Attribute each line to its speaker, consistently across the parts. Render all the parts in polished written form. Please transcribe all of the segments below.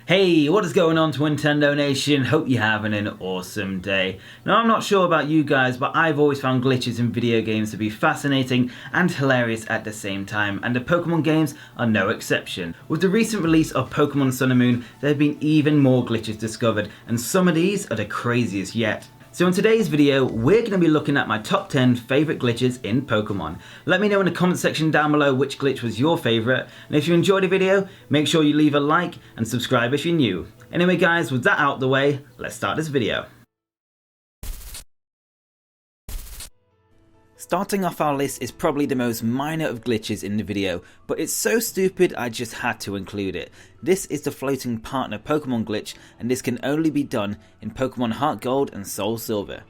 Speaker 1: Hey, what is going on, Twintendo Nation? Hope you're having an awesome day. Now, I'm not sure about you guys, but I've always found glitches in video games to be fascinating and hilarious at the same time, and the Pokemon games are no exception. With the recent release of Pokémon Sun and Moon, there have been even more glitches discovered, and some of these are the craziest yet. So in today's video, we're going to be looking at my top 10 favourite glitches in Pokemon. Let me know in the comment section down below which glitch was your favourite, and if you enjoyed the video, make sure you leave a like and subscribe if you're new. Anyway guys, with that out the way, let's start this video. Starting off our list is probably the most minor of glitches in the video, but it's so stupid I just had to include it. This is the floating partner Pokemon glitch, and this can only be done in Pokemon Heart Gold and Soul Silver.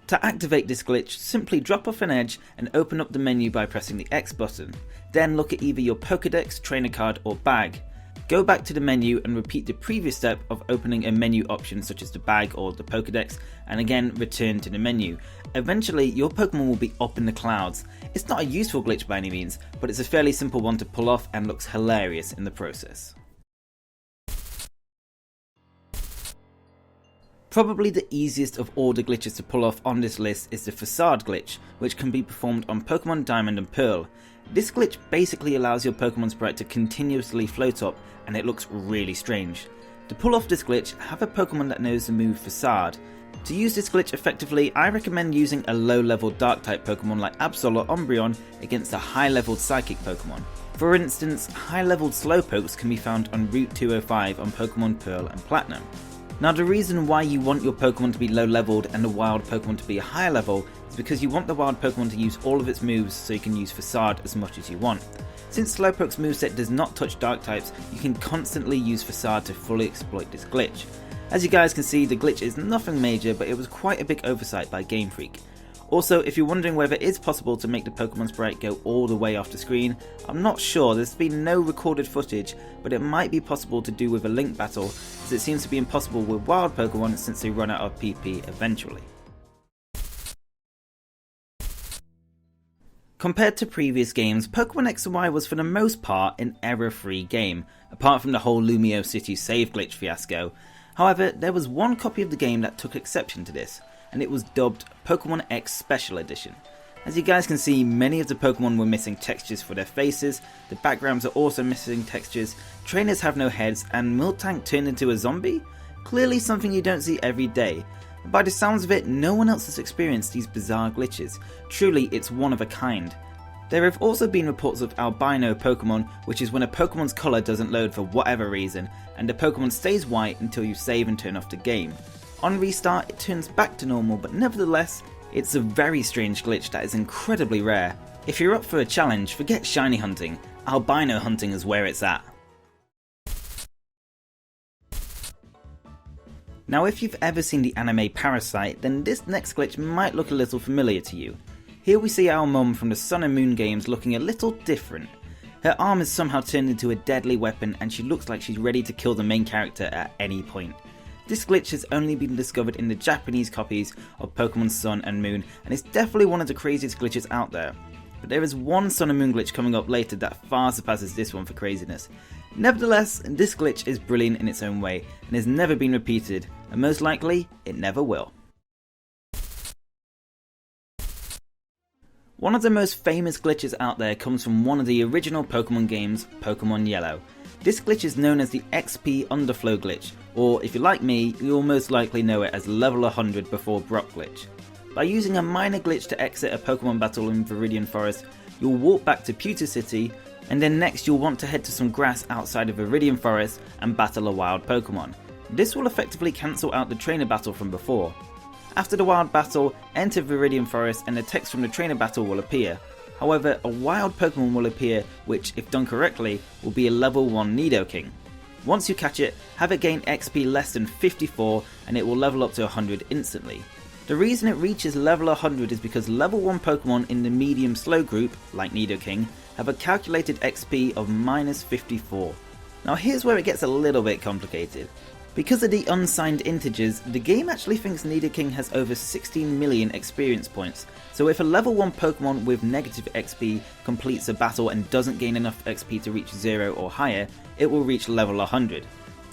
Speaker 1: To activate this glitch, simply drop off an edge and open up the menu by pressing the X button. Then look at either your Pokédex, trainer card or bag. Go back to the menu and repeat the previous step of opening a menu option such as the bag or the Pokédex, and again return to the menu. Eventually your Pokemon will be up in the clouds. It's not a useful glitch by any means, but it's a fairly simple one to pull off and looks hilarious in the process. Probably the easiest of all the glitches to pull off on this list is the Facade glitch, which can be performed on Pokemon Diamond and Pearl. This glitch basically allows your Pokemon sprite to continuously float up, and it looks really strange. To pull off this glitch, have a Pokemon that knows the move Facade. To use this glitch effectively, I recommend using a low level dark type Pokemon like Absol or Umbreon against a high leveled Psychic Pokemon. For instance, high leveled Slowpokes can be found on Route 205 on Pokemon Pearl and Platinum. Now the reason why you want your Pokemon to be low leveled and the wild Pokemon to be a higher level is because you want the wild Pokemon to use all of its moves so you can use Facade as much as you want. Since Slowpoke's moveset does not touch dark types, you can constantly use Facade to fully exploit this glitch. As you guys can see, the glitch is nothing major, but it was quite a big oversight by Game Freak. Also, if you're wondering whether it is possible to make the Pokemon sprite go all the way off the screen, I'm not sure. There's been no recorded footage, but it might be possible to do with a link battle, as it seems to be impossible with wild Pokemon since they run out of PP eventually. Compared to previous games, Pokemon X and Y was for the most part an error-free game, apart from the whole Lumio City save glitch fiasco. However, there was one copy of the game that took exception to this, and it was dubbed Pokemon X Special Edition. As you guys can see, many of the Pokemon were missing textures for their faces, the backgrounds are also missing textures, trainers have no heads, and Miltank turned into a zombie? Clearly something you don't see every day. By the sounds of it, no one else has experienced these bizarre glitches. Truly, it's one of a kind. There have also been reports of albino Pokemon, which is when a Pokemon's colour doesn't load for whatever reason, and the Pokemon stays white until you save and turn off the game. On restart, it turns back to normal, but nevertheless, it's a very strange glitch that is incredibly rare. If you're up for a challenge, forget shiny hunting, albino hunting is where it's at. Now if you've ever seen the anime Parasite, then this next glitch might look a little familiar to you. Here we see our mum from the Sun and Moon games looking a little different. Her arm is somehow turned into a deadly weapon and she looks like she's ready to kill the main character at any point. This glitch has only been discovered in the Japanese copies of Pokémon Sun and Moon, and it's definitely one of the craziest glitches out there. But there is one Sun and Moon glitch coming up later that far surpasses this one for craziness. Nevertheless, this glitch is brilliant in its own way and has never been repeated, and most likely, it never will. One of the most famous glitches out there comes from one of the original Pokemon games, Pokemon Yellow. This glitch is known as the XP Underflow glitch, or if you're like me, you'll most likely know it as level 100 before Brock glitch. By using a minor glitch to exit a Pokemon battle in Viridian Forest, you'll walk back to Pewter City, and then next you'll want to head to some grass outside of Viridian Forest and battle a wild Pokemon. This will effectively cancel out the trainer battle from before. After the wild battle, enter Viridian Forest and the text from the trainer battle will appear. However, a wild Pokemon will appear which, if done correctly, will be a level 1 Nidoking. Once you catch it, have it gain XP less than 54 and it will level up to 100 instantly. The reason it reaches level 100 is because level 1 Pokemon in the medium slow group, like Nidoking, have a calculated XP of minus 54. Now here's where it gets a little bit complicated. Because of the unsigned integers, the game actually thinks Nidoking has over 16 million experience points, so if a level 1 Pokemon with negative XP completes a battle and doesn't gain enough XP to reach 0 or higher, it will reach level 100.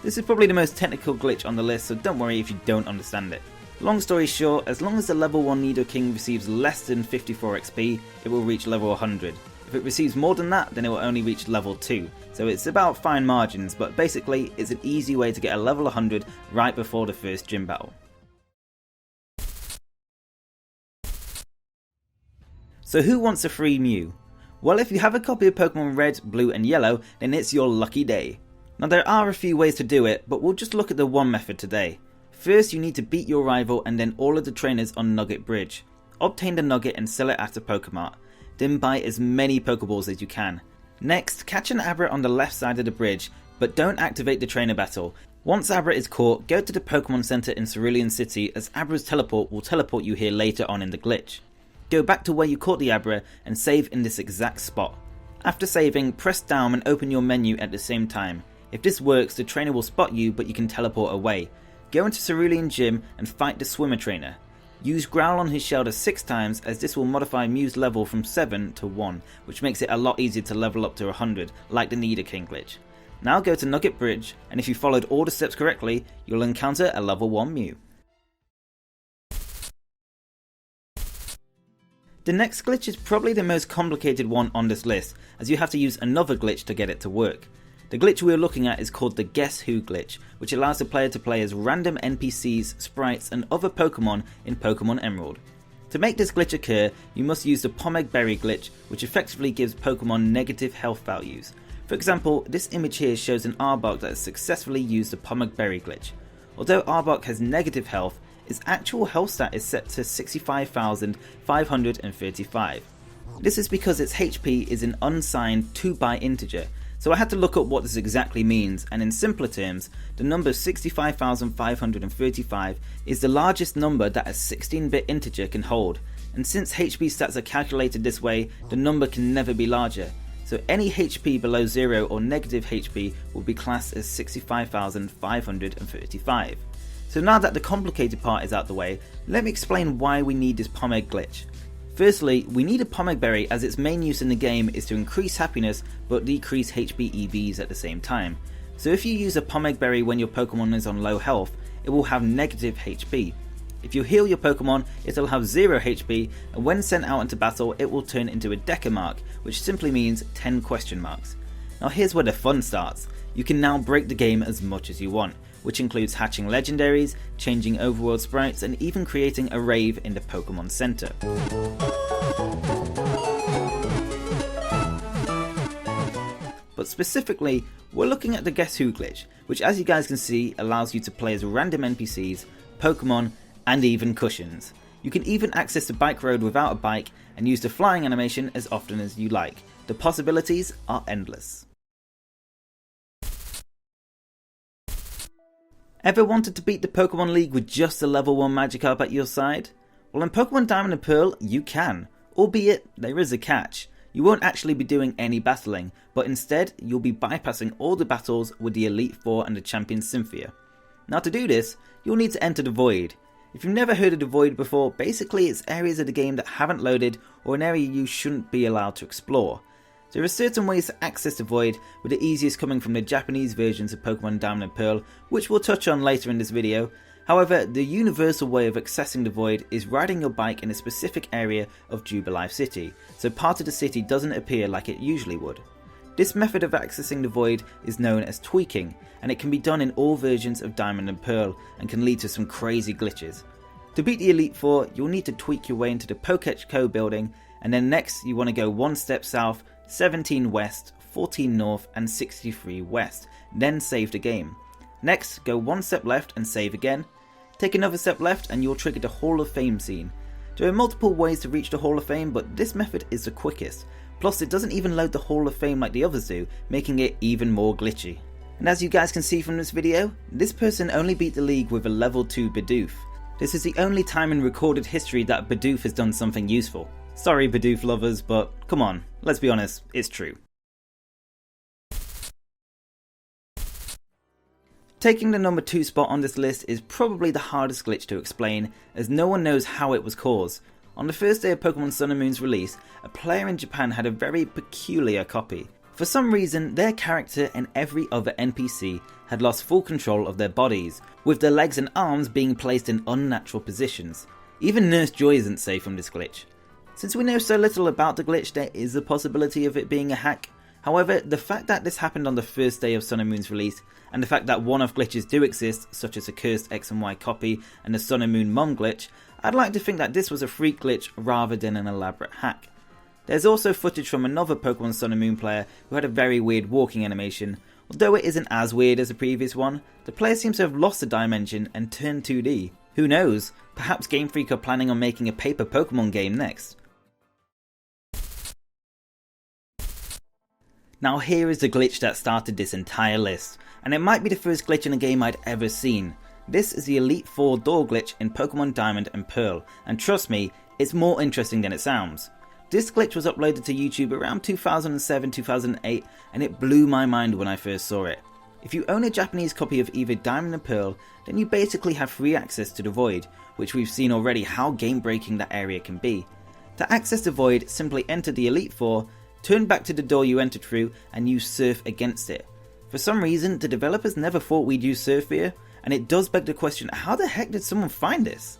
Speaker 1: This is probably the most technical glitch on the list, so don't worry if you don't understand it. Long story short, as long as the level 1 Nidoking receives less than 54 XP, it will reach level 100. If it receives more than that, then it will only reach level 2. So it's about fine margins, but basically it's an easy way to get a level 100 right before the first gym battle. So who wants a free Mew? Well, if you have a copy of Pokemon Red, Blue and Yellow, then it's your lucky day. Now there are a few ways to do it, but we'll just look at the one method today. First, you need to beat your rival and then all of the trainers on Nugget Bridge. Obtain the Nugget and sell it at a Pokemart. Then buy as many Pokeballs as you can. Next, catch an Abra on the left side of the bridge, but don't activate the trainer battle. Once Abra is caught, go to the Pokemon Center in Cerulean City, as Abra's teleport will teleport you here later on in the glitch. Go back to where you caught the Abra and save in this exact spot. After saving, press down and open your menu at the same time. If this works, the trainer will spot you, but you can teleport away. Go into Cerulean Gym and fight the swimmer trainer. Use Growl on his Shelter 6 times, as this will modify Mew's level from 7 to 1, which makes it a lot easier to level up to 100, like the Nidoking glitch. Now go to Nugget Bridge, and if you followed all the steps correctly, you'll encounter a level 1 Mew. The next glitch is probably the most complicated one on this list, as you have to use another glitch to get it to work. The glitch we are looking at is called the Guess Who glitch, which allows the player to play as random NPCs, sprites and other Pokemon in Pokemon Emerald. To make this glitch occur, you must use the Pomeg Berry glitch, which effectively gives Pokemon negative health values. For example, this image here shows an Arbok that has successfully used the Pomeg Berry glitch. Although Arbok has negative health, its actual health stat is set to 65,535. This is because its HP is an unsigned 2-byte integer, so I had to look up what this exactly means, and in simpler terms, the number 65,535 is the largest number that a 16-bit integer can hold, and since HP stats are calculated this way, the number can never be larger, so any HP below 0 or negative HP will be classed as 65,535. So now that the complicated part is out the way, let me explain why we need this Pomeg glitch. Firstly, we need a Pomeg Berry as its main use in the game is to increase happiness but decrease HP EVs at the same time. So if you use a Pomeg Berry when your Pokemon is on low health, it will have negative HP. If you heal your Pokemon, it'll have 0 HP, and when sent out into battle it will turn into a Deca mark, which simply means 10 question marks. Now here's where the fun starts. You can now break the game as much as you want, which includes hatching legendaries, changing overworld sprites, and even creating a rave in the Pokemon Center. But specifically, we're looking at the Guess Who glitch, which as you guys can see allows you to play as random NPCs, Pokemon, and even cushions. You can even access the bike road without a bike and use the flying animation as often as you like. The possibilities are endless. Ever wanted to beat the Pokemon League with just a level 1 Magikarp at your side? Well, in Pokemon Diamond and Pearl, you can. Albeit, there is a catch. You won't actually be doing any battling, but instead, you'll be bypassing all the battles with the Elite Four and the Champion Cynthia. Now to do this, you'll need to enter the Void. If you've never heard of the Void before, basically it's areas of the game that haven't loaded or an area you shouldn't be allowed to explore. There are certain ways to access the Void, with the easiest coming from the Japanese versions of Pokemon Diamond and Pearl, which we'll touch on later in this video. However, the universal way of accessing the Void is riding your bike in a specific area of Jubilife City, so part of the city doesn't appear like it usually would. This method of accessing the Void is known as tweaking, and it can be done in all versions of Diamond and Pearl, and can lead to some crazy glitches. To beat the Elite Four, you'll need to tweak your way into the Pokémon Co building, and then next you want to go one step south, 17 west, 14 north and 63 west, then save the game. Next, go one step left and save again. Take another step left and you'll trigger the Hall of Fame scene. There are multiple ways to reach the Hall of Fame, but this method is the quickest. Plus it doesn't even load the Hall of Fame like the others do, making it even more glitchy. And as you guys can see from this video, this person only beat the league with a level 2 Bidoof. This is the only time in recorded history that Bidoof has done something useful. Sorry Bidoof lovers, but come on, let's be honest, it's true. Taking the number 2 spot on this list is probably the hardest glitch to explain, as no one knows how it was caused. On the first day of Pokemon Sun and Moon's release, a player in Japan had a very peculiar copy. For some reason, their character and every other NPC had lost full control of their bodies, with their legs and arms being placed in unnatural positions. Even Nurse Joy isn't safe from this glitch. Since we know so little about the glitch, there is a possibility of it being a hack. However, the fact that this happened on the first day of Sun and Moon's release, and the fact that one-off glitches do exist, such as a cursed X and Y copy and the Sun and Moon mom glitch, I'd like to think that this was a freak glitch rather than an elaborate hack. There's also footage from another Pokémon Sun and Moon player who had a very weird walking animation. Although it isn't as weird as the previous one, the player seems to have lost a dimension and turned 2D. Who knows, perhaps Game Freak are planning on making a paper Pokémon game next. Now here is the glitch that started this entire list, and it might be the first glitch in a game I'd ever seen. This is the Elite Four door glitch in Pokémon Diamond and Pearl, and trust me, it's more interesting than it sounds. This glitch was uploaded to YouTube around 2007-2008 and it blew my mind when I first saw it. If you own a Japanese copy of either Diamond and Pearl, then you basically have free access to the Void, which we've seen already how game breaking that area can be. To access the Void, simply enter the Elite Four, turn back to the door you entered through and use Surf against it. For some reason, the developers never thought we'd use Surf here, and it does beg the question, how the heck did someone find this?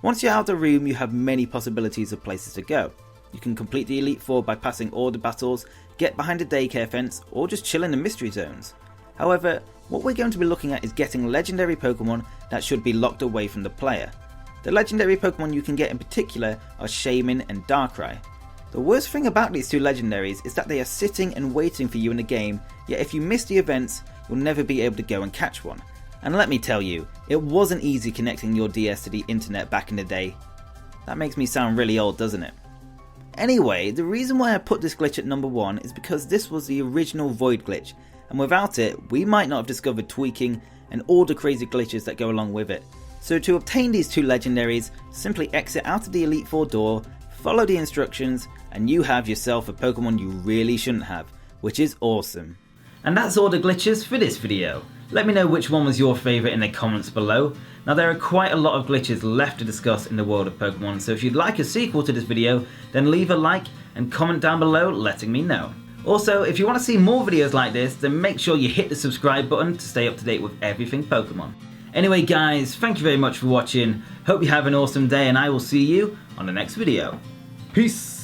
Speaker 1: Once you're out of the room, you have many possibilities of places to go. You can complete the Elite Four by passing all the battles, get behind a daycare fence, or just chill in the mystery zones. However, what we're going to be looking at is getting legendary Pokemon that should be locked away from the player. The legendary Pokemon you can get in particular are Shaman and Darkrai. The worst thing about these two legendaries is that they are sitting and waiting for you in the game, yet if you miss the events, you'll never be able to go and catch one. And let me tell you, it wasn't easy connecting your DS to the internet back in the day. That makes me sound really old, doesn't it? Anyway, the reason why I put this glitch at number 1 is because this was the original Void glitch, and without it, we might not have discovered tweaking and all the crazy glitches that go along with it. So to obtain these two legendaries, simply exit out of the Elite Four door, follow the instructions, and you have yourself a Pokemon you really shouldn't have, which is awesome. And that's all the glitches for this video. Let me know which one was your favourite in the comments below. Now there are quite a lot of glitches left to discuss in the world of Pokemon, so if you'd like a sequel to this video, then leave a like and comment down below letting me know. Also, if you want to see more videos like this, then make sure you hit the subscribe button to stay up to date with everything Pokemon. Anyway guys, thank you very much for watching, hope you have an awesome day and I will see you on the next video. Peace!